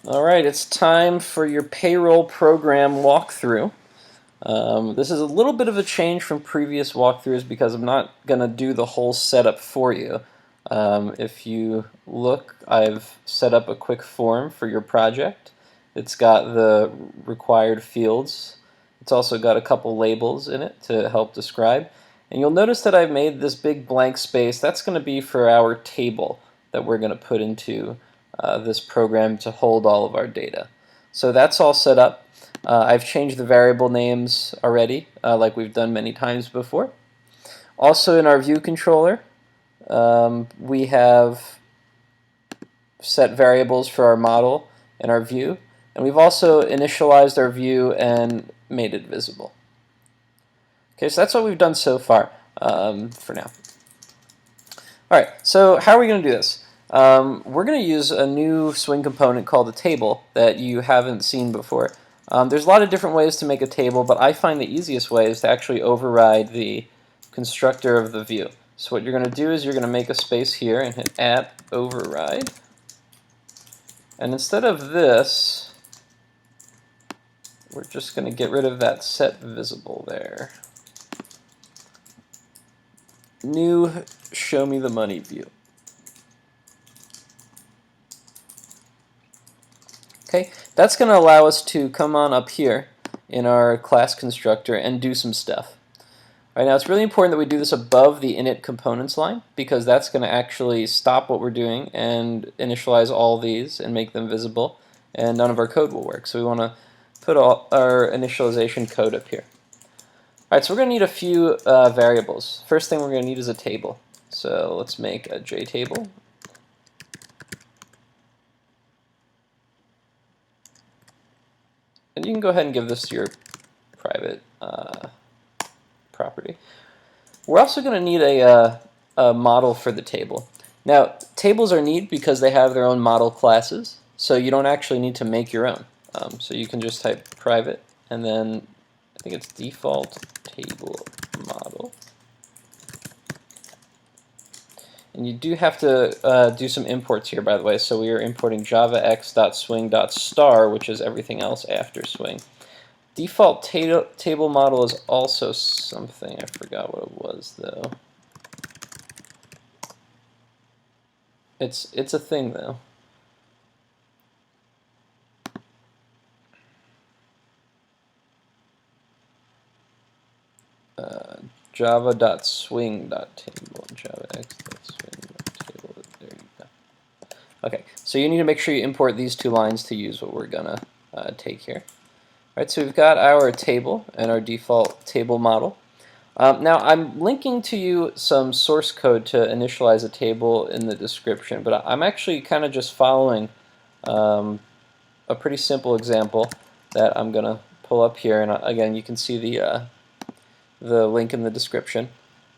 All right, it's time for your payroll program walkthrough. This is a little bit of a change from previous walkthroughs because I'm not going to do the whole setup for you. If you look, I've set up a quick form for your project. It's got the required fields. It's also got a couple labels in it to help describe. And you'll notice that I've made this big blank space. That's going to be for our table that we're going to put into this program to hold all of our data. So that's all set up. I've changed the variable names already, like we've done many times before. Also in our view controller, we have set variables for our model and our view, and we've also initialized our view and made it visible. Okay, so that's what we've done so far for now. All right, so how are we going to do this? We're going to use a new Swing component called a table that you haven't seen before. There's a lot of different ways to make a table, but I find the easiest way is to actually override the constructor of the view. So what you're going to do is you're going to make a space here and hit @override. And instead of this, we're just going to get rid of that set visible there. New show me the money view. Okay, that's going to allow us to come on up here in our class constructor and do some stuff. All right, now it's really important that we do this above the init components line because that's going to actually stop what we're doing and initialize all these and make them visible, and none of our code will work. So we want to put all our initialization code up here. All right, so we're going to need a few variables. First thing we're going to need is a table. So let's make a JTable. And you can go ahead and give this to your private property. We're also going to need a model for the table. Now, tables are neat because they have their own model classes, so you don't actually need to make your own. So you can just type private, and then I think it's default table model. And you do have to do some imports here, by the way. So we are importing javax.swing.star, which is everything else after swing. Default table model is also something. I forgot what it was, though. It's a thing, though. Java.swing.table, javax.swing.table. There you go. Okay, so you need to make sure you import these two lines to use what we're gonna take here. All right, so we've got our table and our default table model. Now I'm linking to you some source code to initialize a table in the description, but I'm actually kind of just following a pretty simple example that I'm gonna pull up here, and again you can see the link in the description.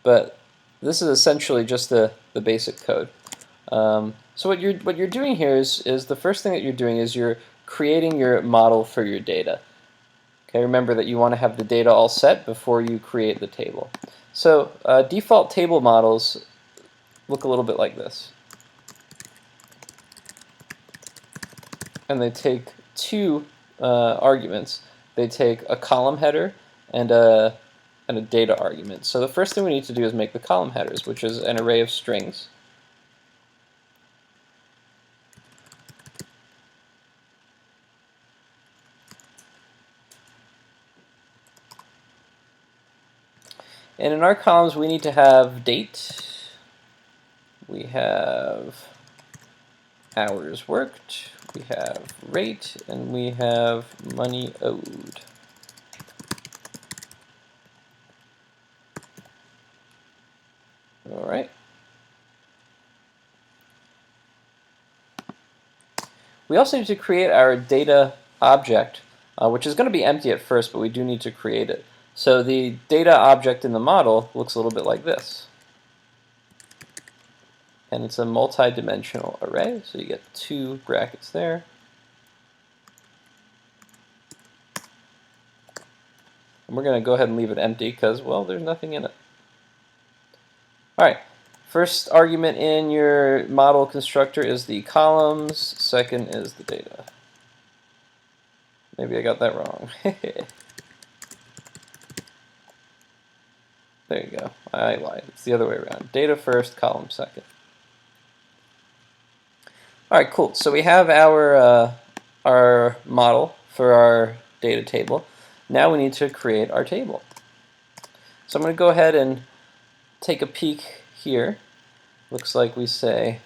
But this is essentially just the basic code. So what you're doing here is the first thing that you're doing is you're creating your model for your data. Okay, remember that you want to have the data all set before you create the table. So default table models look a little bit like this. And they take two arguments. They take a column header and a data argument. So the first thing we need to do is make the column headers, which is an array of strings. And in our columns, we need to have date, we have hours worked, we have rate, and we have money owed. All right. We also need to create our data object, which is going to be empty at first, but we do need to create it. So the data object in the model looks a little bit like this. And it's a multi-dimensional array, so you get two brackets there. And we're going to go ahead and leave it empty because, well, there's nothing in it. All right, first argument in your model constructor is the columns, second is the data. Maybe I got that wrong. There you go. I lied. It's the other way around. Data first, column second. All right, cool. So we have our model for our data table. Now we need to create our table. So I'm going to go ahead and take a peek here. Looks like we say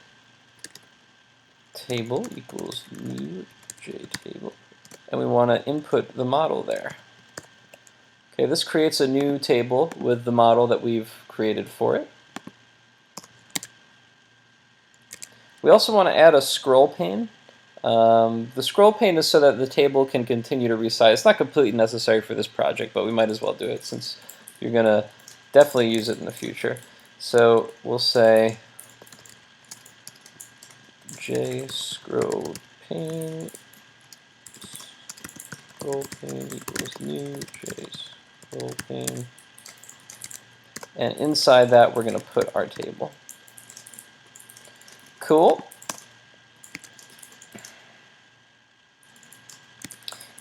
table equals new JTable, and we want to input the model there. Okay, this creates a new table with the model that we've created for it. We also want to add a scroll pane. The scroll pane is so that the table can continue to resize. It's not completely necessary for this project, but we might as well do it since you're going to definitely use it in the future. So we'll say scrollpane equals new scrollpane, and inside that we're going to put our table. Cool.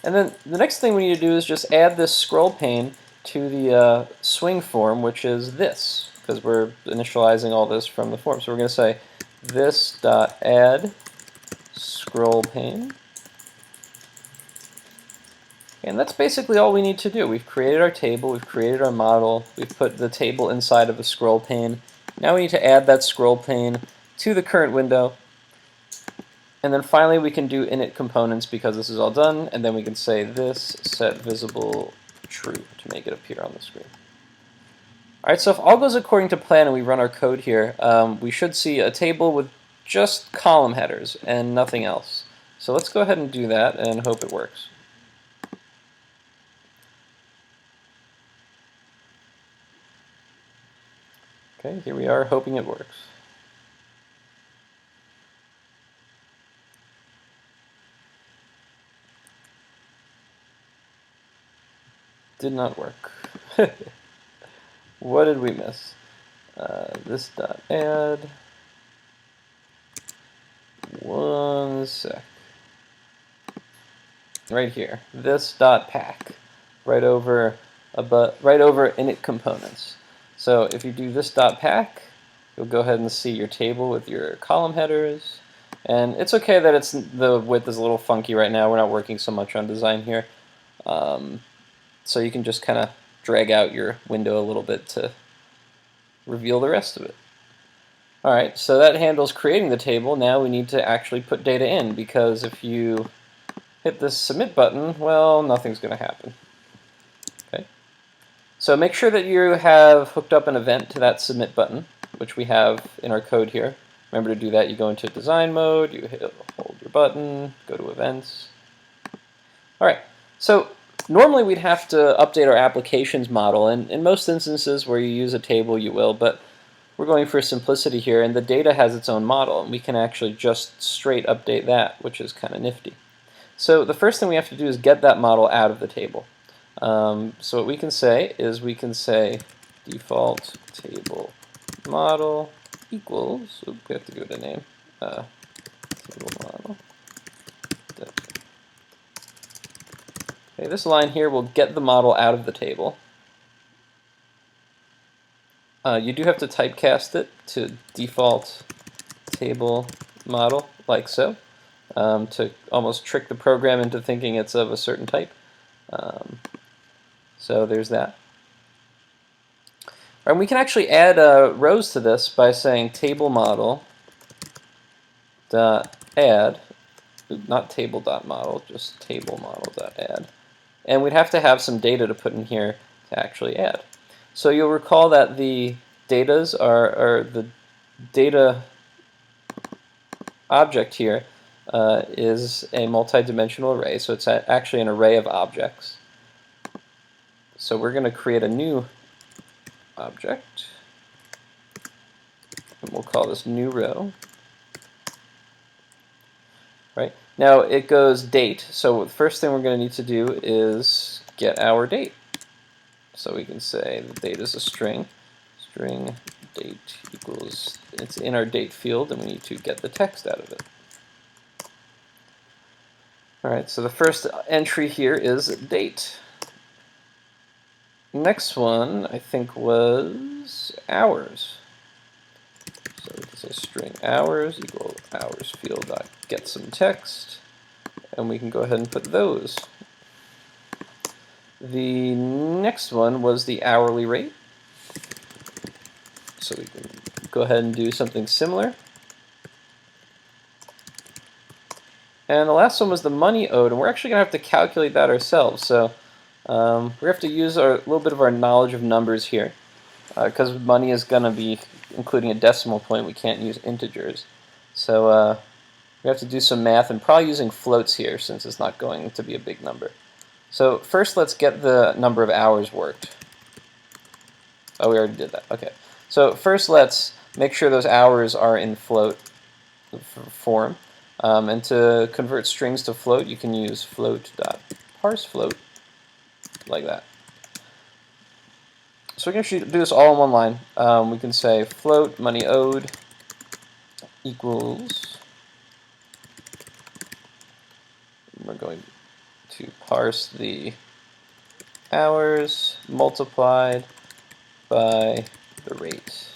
And then the next thing we need to do is just add this scroll pane to the swing form, which is this, because we're initializing all this from the form. So we're going to say this.add scroll pane. And that's basically all we need to do. We've created our table, we've created our model, we've put the table inside of a scroll pane. Now we need to add that scroll pane to the current window. And then finally we can do init components because this is all done, and then we can say this set visible true to make it appear on the screen. Alright, so if all goes according to plan and we run our code here, we should see a table with just column headers and nothing else. So let's go ahead and do that and hope it works. Okay, here we are hoping it works. Did not work. What did we miss? This.add. One sec. Right here. This.pack. Right over init components. So if you do this.pack, you'll go ahead and see your table with your column headers. And it's okay that the width is a little funky right now. We're not working so much on design here. So you can just kind of drag out your window a little bit to reveal the rest of it. Alright, so that handles creating the table. Now we need to actually put data in, because if you hit this submit button, well, nothing's going to happen. Okay. So make sure that you have hooked up an event to that submit button, which we have in our code here. Remember to do that. You go into design mode, you hold your button, go to events. Alright, so normally we'd have to update our applications model, and in most instances where you use a table you will, but we're going for simplicity here, and the data has its own model, and we can actually just straight update that, which is kind of nifty. So the first thing we have to do is get that model out of the table. So what we can say is we can say default table model equals, we have to go to name, table model. Okay, this line here will get the model out of the table. You do have to typecast it to default table model, like so, to almost trick the program into thinking it's of a certain type. So there's that. And we can actually add rows to this by saying table model dot add, not table dot model, just table model dot add. And we'd have to have some data to put in here to actually add. So you'll recall that the datas are the data object here is a multi-dimensional array, so it's actually an array of objects. So we're going to create a new object, and we'll call this new row. Right? Now it goes date, so the first thing we're going to need to do is get our date. So we can say the date is a string. String date equals, it's in our date field, and we need to get the text out of it. Alright, so the first entry here is date. Next one, I think, was hours. So we can say string hours equal hours field dot get some text, and we can go ahead and put those. The next one was the hourly rate. So we can go ahead and do something similar. And the last one was the money owed, and we're actually going to have to calculate that ourselves. So we have to use a little bit of our knowledge of numbers here, because money is going to be including a decimal point. We can't use integers. So we have to do some math, and probably using floats here since it's not going to be a big number. So first let's get the number of hours worked. Oh, we already did that. Okay. So first let's make sure those hours are in float form. And to convert strings to float, you can use float.parseFloat, like that. So we can actually do this all in one line. We can say float money owed equals, we're going to parse the hours multiplied by the rate.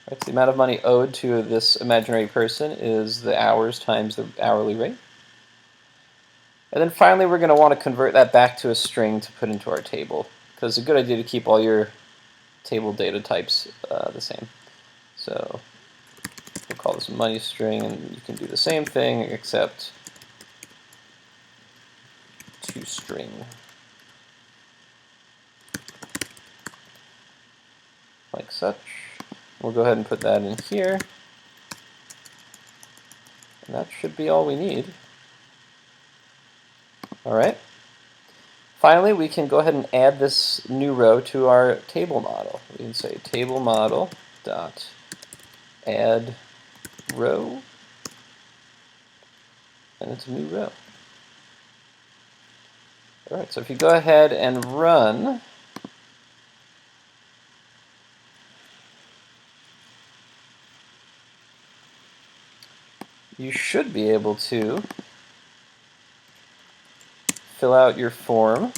Right, so the amount of money owed to this imaginary person is the hours times the hourly rate. And then finally we're going to want to convert that back to a string to put into our table, because it's a good idea to keep all your table data types the same. So we'll call this a money string, and you can do the same thing except toString. Like such. We'll go ahead and put that in here. And that should be all we need. Alright. Finally, we can go ahead and add this new row to our table model. We can say table model dot add row, and it's a new row. Alright, so if you go ahead and run, you should be able to fill out your form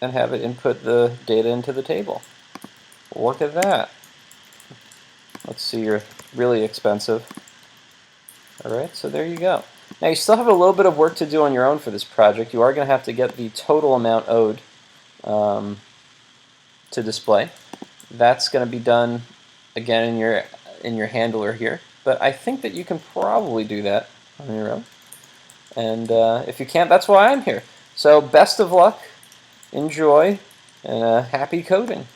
and have it input the data into the table. Look at that. Let's see, you're really expensive. Alright, so there you go. Now you still have a little bit of work to do on your own for this project. You are going to have to get the total amount owed to display. That's going to be done again in your handler here. But I think that you can probably do that on your own. And if you can't, that's why I'm here. So best of luck, enjoy, and happy coding.